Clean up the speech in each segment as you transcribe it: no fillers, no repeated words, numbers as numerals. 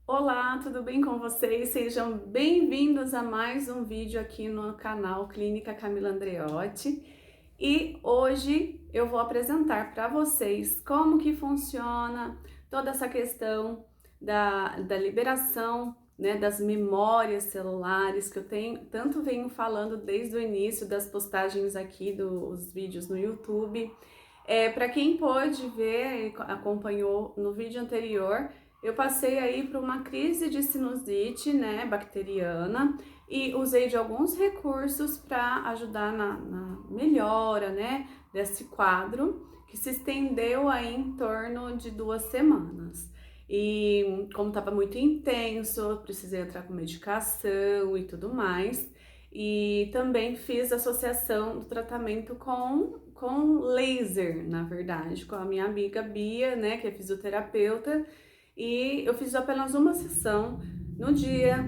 Olá, tudo bem com vocês? Sejam bem-vindos a mais um vídeo aqui no canal Clínica Camila Andreotti. E hoje eu vou apresentar para vocês como que funciona toda essa questão da liberação, né, das memórias celulares que eu venho falando desde o início das postagens aqui dos vídeos no YouTube. Para quem pôde ver e acompanhou no vídeo anterior, eu passei aí por uma crise de sinusite, né, bacteriana, e usei de alguns recursos para ajudar na melhora, né, desse quadro, que se estendeu aí em torno de 2 semanas. E como estava muito intenso, eu precisei entrar com medicação e tudo mais. E também fiz associação do tratamento com laser, na verdade, com a minha amiga Bia, né, que é fisioterapeuta, e eu fiz apenas uma sessão no dia.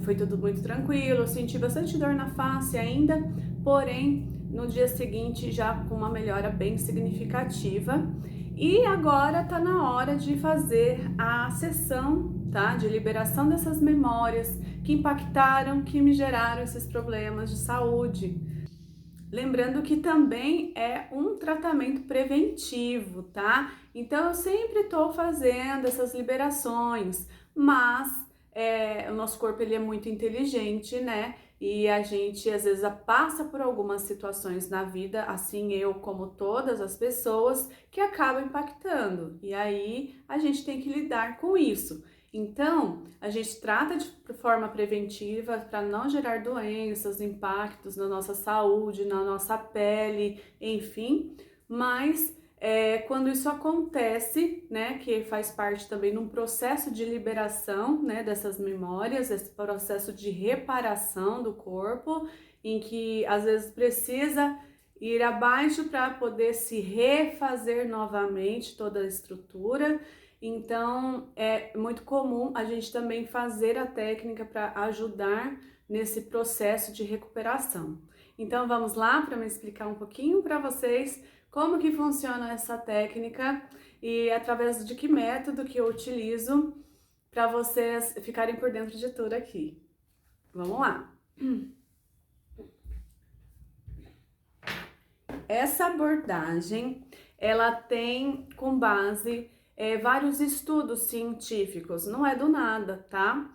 Foi tudo muito tranquilo, eu senti bastante dor na face ainda, porém no dia seguinte já com uma melhora bem significativa. E agora tá na hora de fazer a sessão, tá? De liberação dessas memórias que impactaram, que me geraram esses problemas de saúde. Lembrando que também é um tratamento preventivo, tá? Então eu sempre estou fazendo essas liberações, mas o nosso corpo ele é muito inteligente, né? E a gente às vezes passa por algumas situações na vida, assim eu como todas as pessoas, que acabam impactando. E aí a gente tem que lidar com isso. Então, a gente trata de forma preventiva para não gerar doenças, impactos na nossa saúde, na nossa pele, enfim, mas quando isso acontece, né, que faz parte também de um processo de liberação, né, dessas memórias, esse processo de reparação do corpo, em que às vezes precisa ir abaixo para poder se refazer novamente toda a estrutura. Então, é muito comum a gente também fazer a técnica para ajudar nesse processo de recuperação. Então, vamos lá para me explicar um pouquinho para vocês como que funciona essa técnica e através de que método que eu utilizo para vocês ficarem por dentro de tudo aqui. Vamos lá! Essa abordagem, ela tem com base vários estudos científicos, não é do nada, tá?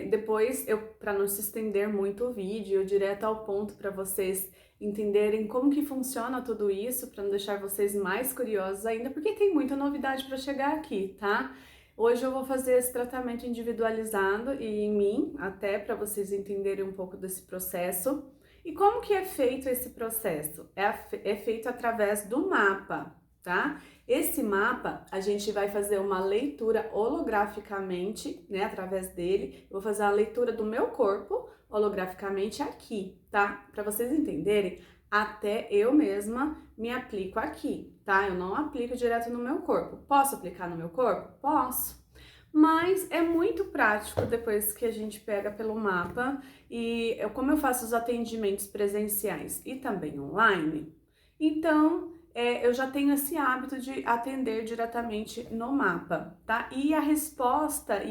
Depois, para não se estender muito o vídeo, direto ao ponto para vocês entenderem como que funciona tudo isso, para não deixar vocês mais curiosos ainda, porque tem muita novidade para chegar aqui, tá? Hoje eu vou fazer esse tratamento individualizado e em mim, até para vocês entenderem um pouco desse processo. E como que é feito esse processo? É feito através do mapa, tá? Esse mapa, a gente vai fazer uma leitura holograficamente, né, através dele. Eu vou fazer a leitura do meu corpo holograficamente aqui, tá? Para vocês entenderem, até eu mesma me aplico aqui, tá? Eu não aplico direto no meu corpo. Posso aplicar no meu corpo? Posso. Mas é muito prático depois que a gente pega pelo mapa e como eu faço os atendimentos presenciais e também online, então eu já tenho esse hábito de atender diretamente no mapa, tá? E a resposta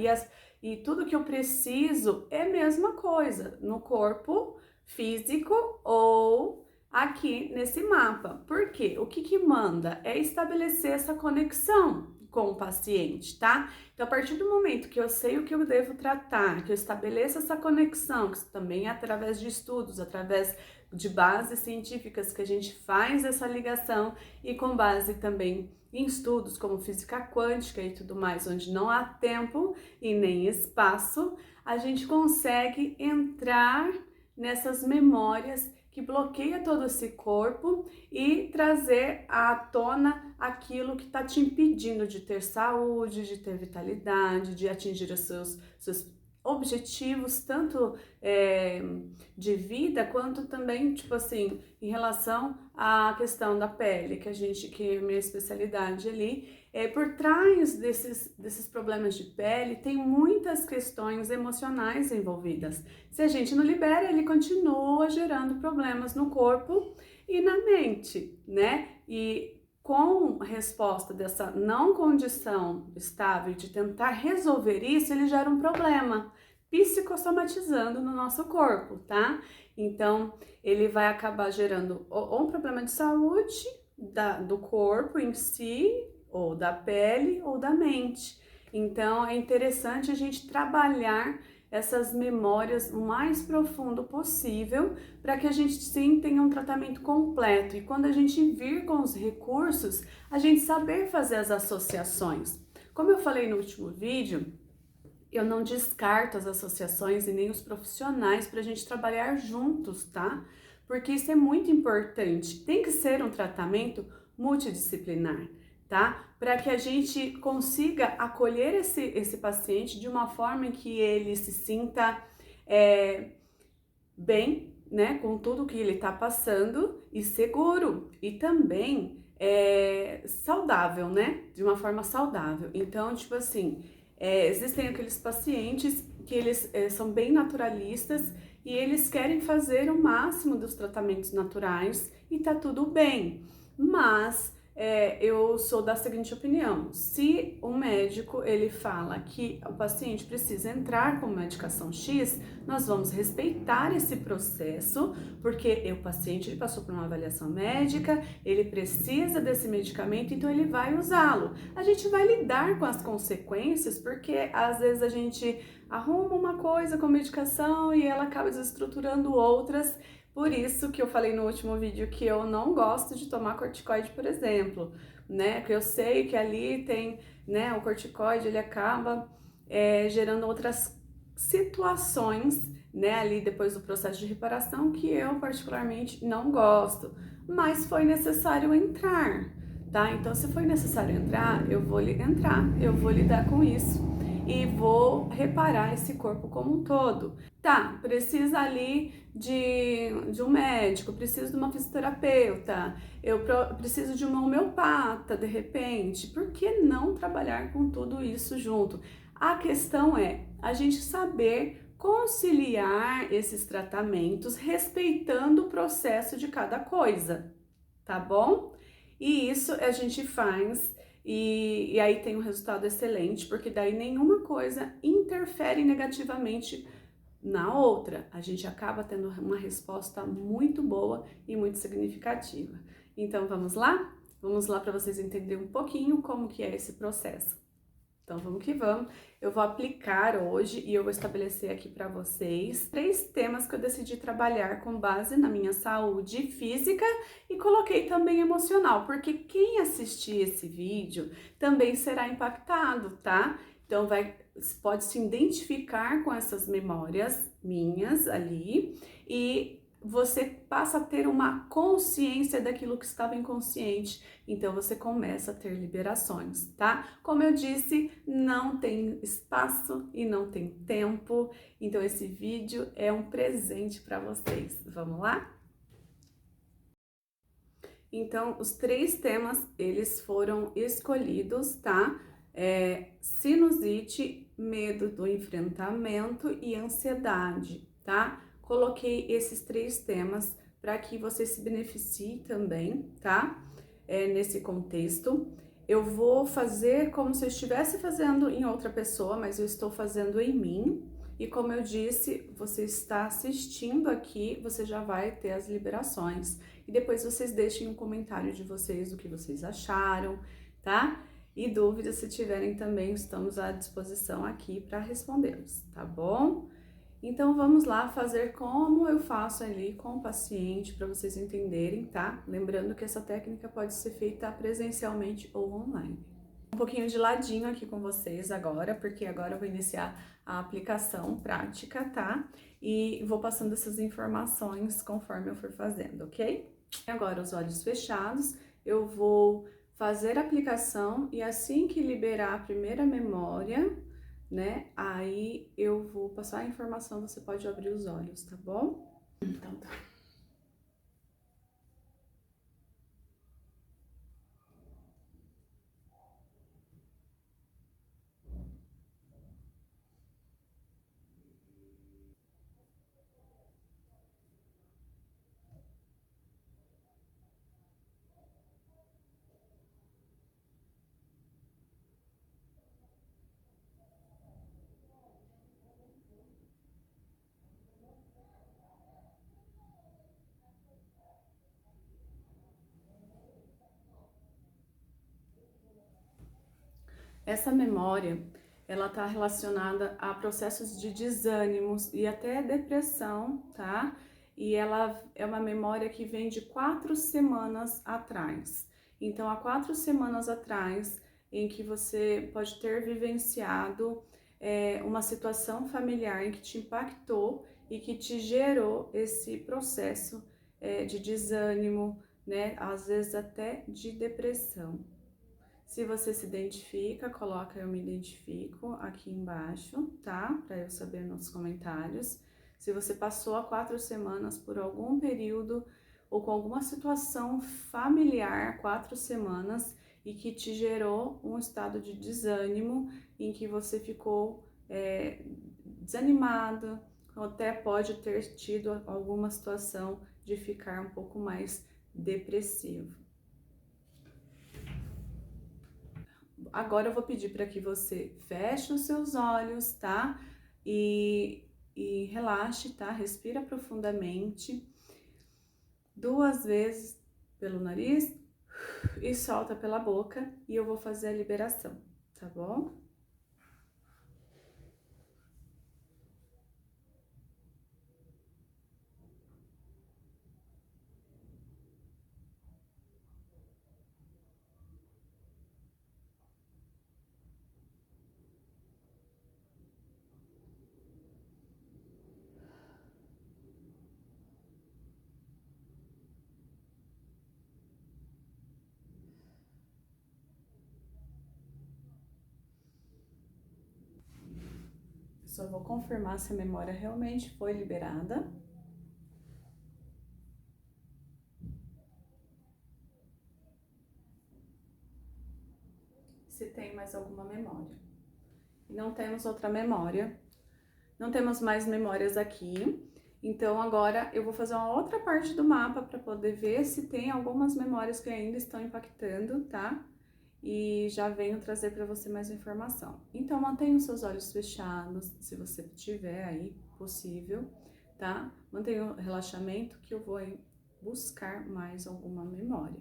e tudo que eu preciso é a mesma coisa no corpo físico ou aqui nesse mapa. Por quê? O que manda é estabelecer essa conexão com o paciente, tá? Então, a partir do momento que eu sei o que eu devo tratar, que eu estabeleço essa conexão, que também é através de estudos, através de bases científicas que a gente faz essa ligação e com base também em estudos como física quântica e tudo mais, onde não há tempo e nem espaço, a gente consegue entrar nessas memórias que bloqueia todo esse corpo e trazer à tona aquilo que está te impedindo de ter saúde, de ter vitalidade, de atingir os seus objetivos, tanto de vida, quanto também, tipo assim, em relação à questão da pele, que é a minha especialidade ali. Por trás desses problemas de pele, tem muitas questões emocionais envolvidas. Se a gente não libera, ele continua gerando problemas no corpo e na mente, né? E com a resposta dessa não condição estável de tentar resolver isso, ele gera um problema psicossomatizando no nosso corpo, tá? Então, ele vai acabar gerando ou um problema de saúde do corpo em si, ou da pele, ou da mente. Então, é interessante a gente trabalhar essas memórias o mais profundo possível para que a gente sim tenha um tratamento completo. E quando a gente vir com os recursos, a gente saber fazer as associações. Como eu falei no último vídeo, eu não descarto as associações e nem os profissionais para a gente trabalhar juntos, tá? Porque isso é muito importante. Tem que ser um tratamento multidisciplinar, tá? Para que a gente consiga acolher esse paciente de uma forma em que ele se sinta bem, né? Com tudo que ele está passando e seguro. E também saudável, né? De uma forma saudável. Então, tipo assim, existem aqueles pacientes que eles são bem naturalistas e eles querem fazer o máximo dos tratamentos naturais e tá tudo bem. Mas eu sou da seguinte opinião: se o médico ele fala que o paciente precisa entrar com medicação X, nós vamos respeitar esse processo, porque o paciente ele passou por uma avaliação médica, ele precisa desse medicamento, então ele vai usá-lo. A gente vai lidar com as consequências, porque às vezes a gente arruma uma coisa com medicação e ela acaba desestruturando outras. Por isso que eu falei no último vídeo que eu não gosto de tomar corticoide, por exemplo, né? Que eu sei que ali tem, né, o corticoide, ele acaba gerando outras situações, né, ali depois do processo de reparação que eu particularmente não gosto, mas foi necessário entrar, tá? Então, se foi necessário entrar, eu vou lidar com isso e vou reparar esse corpo como um todo. Tá, precisa ali de um médico, preciso de uma fisioterapeuta, preciso de uma homeopata de repente. Por que não trabalhar com tudo isso junto? A questão é a gente saber conciliar esses tratamentos respeitando o processo de cada coisa, tá bom? E isso a gente faz e aí tem um resultado excelente, porque daí nenhuma coisa interfere negativamente na outra. A gente acaba tendo uma resposta muito boa e muito significativa. Então vamos lá? Vamos lá para vocês entenderem um pouquinho como que é esse processo. Então vamos que vamos. Eu vou aplicar hoje e eu vou estabelecer aqui para vocês 3 temas que eu decidi trabalhar com base na minha saúde física e coloquei também emocional, porque quem assistir esse vídeo também será impactado, tá? Então pode se identificar com essas memórias minhas ali e você passa a ter uma consciência daquilo que estava inconsciente, então você começa a ter liberações, tá? Como eu disse, não tem espaço e não tem tempo, então esse vídeo é um presente para vocês. Vamos lá? Então, os 3 temas, eles foram escolhidos, tá? Sinusite, medo do enfrentamento e ansiedade, tá? Coloquei esses 3 temas para que você se beneficie também, tá? Nesse contexto. Eu vou fazer como se eu estivesse fazendo em outra pessoa, mas eu estou fazendo em mim. E como eu disse, você está assistindo aqui, você já vai ter as liberações. E depois vocês deixem um comentário de vocês, do que vocês acharam, tá? E dúvidas, se tiverem também, estamos à disposição aqui para respondê-los, tá bom? Então vamos lá fazer como eu faço ali com o paciente para vocês entenderem, tá? Lembrando que essa técnica pode ser feita presencialmente ou online. Um pouquinho de ladinho aqui com vocês agora, porque agora eu vou iniciar a aplicação prática, tá? E vou passando essas informações conforme eu for fazendo, ok? Agora, os olhos fechados, eu vou fazer a aplicação e assim que liberar a primeira memória, né? Aí eu vou passar a informação, você pode abrir os olhos, tá bom? Então tá. Essa memória, ela está relacionada a processos de desânimos e até depressão, tá? E ela é uma memória que vem de 4 semanas atrás. Então, há 4 semanas atrás, em que você pode ter vivenciado uma situação familiar em que te impactou e que te gerou esse processo de desânimo, né? Às vezes até de depressão. Se você se identifica, coloca eu me identifico aqui embaixo, tá? Para eu saber nos comentários. Se você passou há 4 semanas por algum período ou com alguma situação familiar, 4 semanas, e que te gerou um estado de desânimo, em que você ficou desanimado, ou até pode ter tido alguma situação de ficar um pouco mais depressivo. Agora eu vou pedir para que você feche os seus olhos, tá? E relaxe, tá? Respira profundamente 2 vezes pelo nariz e solta pela boca e eu vou fazer a liberação, tá bom? Só vou confirmar se a memória realmente foi liberada. Se tem mais alguma memória. Não temos outra memória. Não temos mais memórias aqui. Então agora eu vou fazer uma outra parte do mapa para poder ver se tem algumas memórias que ainda estão impactando, tá? E já venho trazer para você mais informação. Então mantenha os seus olhos fechados, se você tiver aí possível, tá? Mantenha o relaxamento que eu vou buscar mais alguma memória.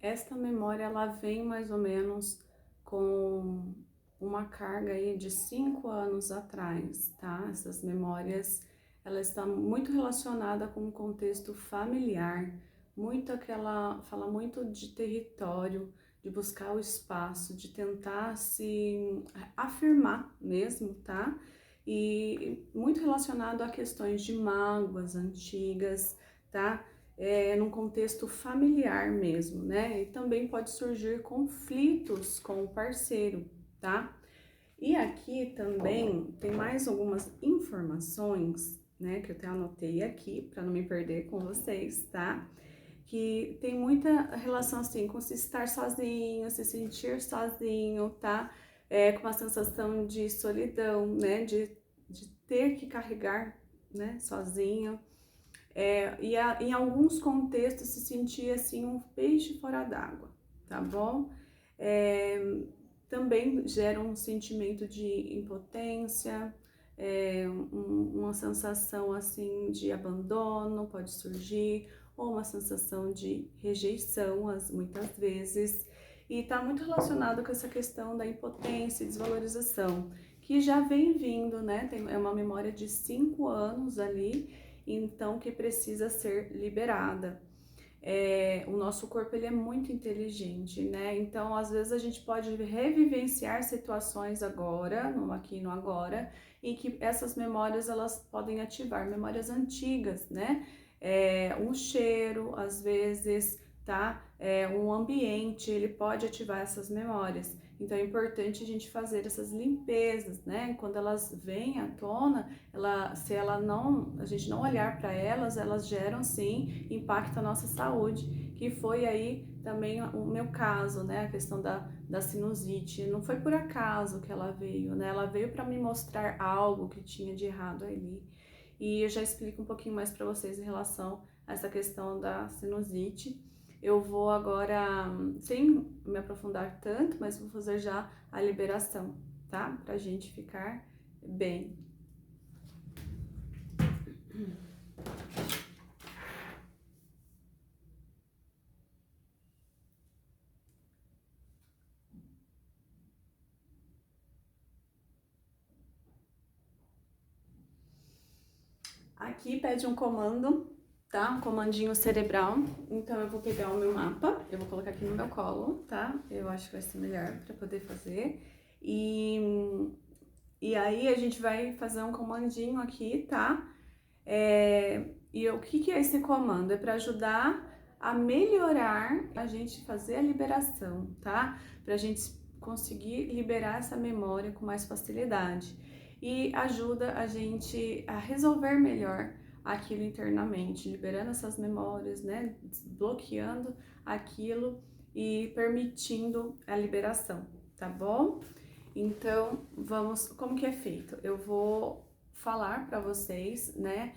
Esta memória, ela vem mais ou menos com uma carga aí de 5 anos atrás, tá? Essas memórias, ela está muito relacionada com o contexto familiar, fala muito de território, de buscar o espaço, de tentar se afirmar mesmo, tá? E muito relacionado a questões de mágoas antigas, tá? Num contexto familiar mesmo, né? E também pode surgir conflitos com o parceiro, tá? E aqui também tem mais algumas informações, né, que eu até anotei aqui para não me perder com vocês, tá? Que tem muita relação assim com se estar sozinho, se sentir sozinho, tá? com uma sensação de solidão, né? De ter que carregar, né, sozinho. Em alguns contextos se sentia assim um peixe fora d'água, tá bom? É, também gera um sentimento de impotência, uma sensação assim de abandono pode surgir, ou uma sensação de rejeição, muitas vezes, e está muito relacionado com essa questão da impotência e desvalorização, que já vem vindo, né? É uma memória de 5 anos ali, então que precisa ser liberada. O nosso corpo ele é muito inteligente, né? Então, às vezes a gente pode revivenciar situações agora, no aqui e no agora, e que essas memórias elas podem ativar memórias antigas, né? Um cheiro, às vezes, tá? Um ambiente, ele pode ativar essas memórias. Então, é importante a gente fazer essas limpezas, né? Quando elas vêm à tona, se a gente não olhar para elas, elas geram sim impacto na nossa saúde, que foi aí também o meu caso, né? A questão da sinusite. Não foi por acaso que ela veio, né? Ela veio para me mostrar algo que tinha de errado ali. E eu já explico um pouquinho mais para vocês em relação a essa questão da sinusite. Eu vou agora, sem me aprofundar tanto, mas vou fazer já a liberação, tá? Pra gente ficar bem. Aqui pede um comando, tá? Um comandinho cerebral. Então eu vou pegar o meu mapa, eu vou colocar aqui no meu colo, tá? Eu acho que vai ser melhor para poder fazer. E aí a gente vai fazer um comandinho aqui, tá? O que é esse comando? É para ajudar a melhorar, a gente fazer a liberação, tá? Pra gente conseguir liberar essa memória com mais facilidade. E ajuda a gente a resolver melhor aquilo internamente, liberando essas memórias, né? Desbloqueando aquilo e permitindo a liberação, tá bom? Então, como que é feito? Eu vou falar para vocês, né?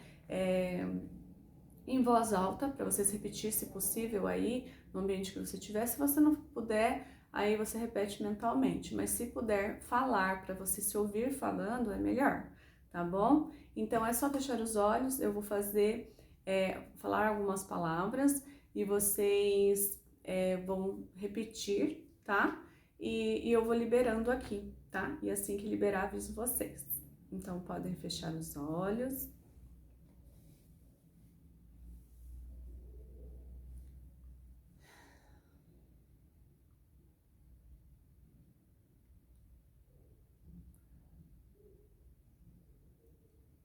Em voz alta, para vocês repetir, se possível, aí no ambiente que você estiver. Se você não puder, aí você repete mentalmente. Mas se puder falar, para você se ouvir falando, é melhor, tá bom? Então é só fechar os olhos, eu vou falar algumas palavras e vocês vão repetir, tá? E eu vou liberando aqui, tá? E assim que liberar, aviso vocês. Então podem fechar os olhos.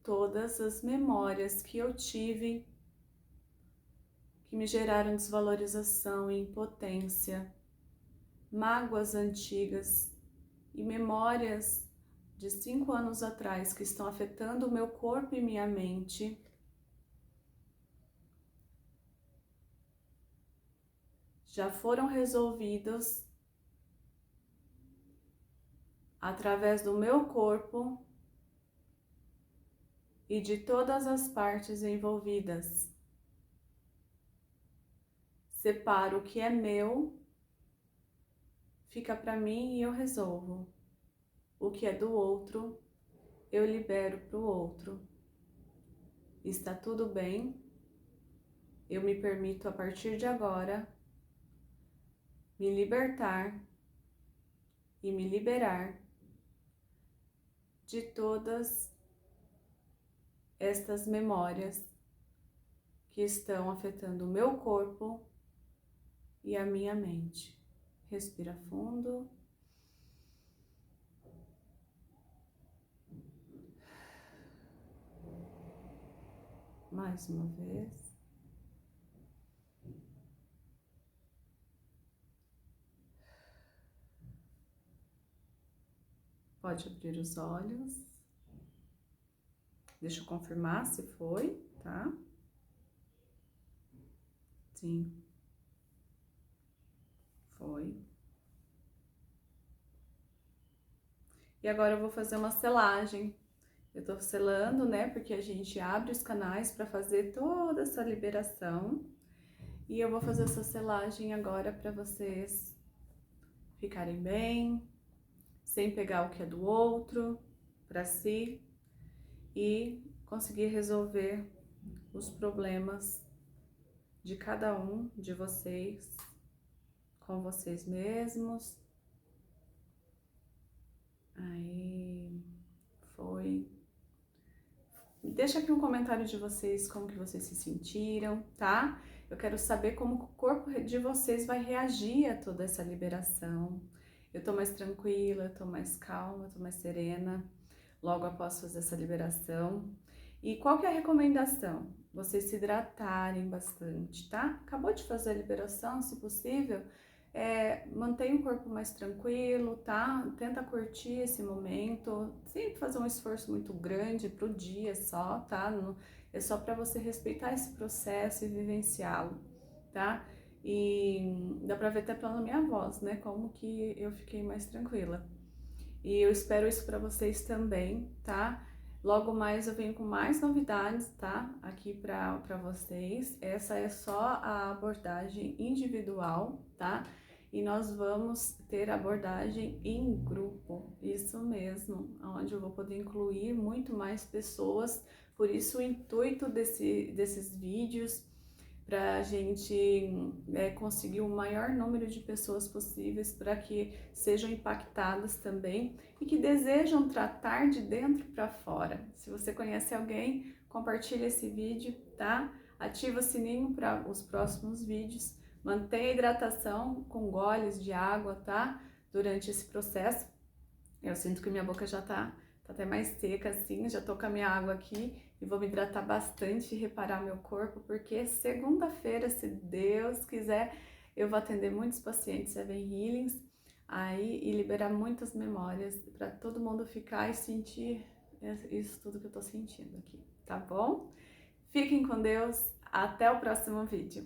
Todas as memórias que eu tive que me geraram desvalorização e impotência, mágoas antigas e memórias de 5 anos atrás que estão afetando o meu corpo e minha mente, já foram resolvidos através do meu corpo e de todas as partes envolvidas. Separo o que é meu, fica para mim e eu resolvo. O que é do outro, eu libero para o outro. Está tudo bem? Eu me permito a partir de agora me libertar e me liberar de todas estas memórias que estão afetando o meu corpo e a minha mente. Respira fundo. Mais uma vez. Pode abrir os olhos. Deixa eu confirmar se foi, tá? Sim. Foi. E agora eu vou fazer uma selagem. Eu tô selando, né, porque a gente abre os canais para fazer toda essa liberação. E eu vou fazer essa selagem agora para vocês ficarem bem, sem pegar o que é do outro para si e conseguir resolver os problemas de cada um de vocês com vocês mesmos. Aí foi. Deixa aqui um comentário de vocês, como que vocês se sentiram, tá? Eu quero saber como o corpo de vocês vai reagir a toda essa liberação. Eu tô mais tranquila, eu tô mais calma, eu tô mais serena, logo após fazer essa liberação. E qual que é a recomendação? Vocês se hidratarem bastante, tá? Acabou de fazer a liberação, se possível, mantenha o corpo mais tranquilo, tá? Tenta curtir esse momento, sem fazer um esforço muito grande pro dia só, tá? É só para você respeitar esse processo e vivenciá-lo, tá? E dá pra ver até pela minha voz, né? Como que eu fiquei mais tranquila. E eu espero isso para vocês também, tá? Logo mais eu venho com mais novidades, tá? Aqui para vocês. Essa é só a abordagem individual, tá? E nós vamos ter abordagem em grupo, isso mesmo, onde eu vou poder incluir muito mais pessoas. Por isso o intuito desses vídeos, para a gente conseguir o maior número de pessoas possíveis para que sejam impactadas também e que desejam tratar de dentro para fora. Se você conhece alguém, compartilhe esse vídeo, tá? Ativa o sininho para os próximos vídeos. Mantenha a hidratação com goles de água, tá? Durante esse processo. Eu sinto que minha boca já tá até mais seca assim, já tô com a minha água aqui e vou me hidratar bastante e reparar meu corpo, porque segunda-feira, se Deus quiser, eu vou atender muitos pacientes Seven Healings aí e liberar muitas memórias para todo mundo ficar e sentir isso tudo que eu tô sentindo aqui, tá bom? Fiquem com Deus, até o próximo vídeo.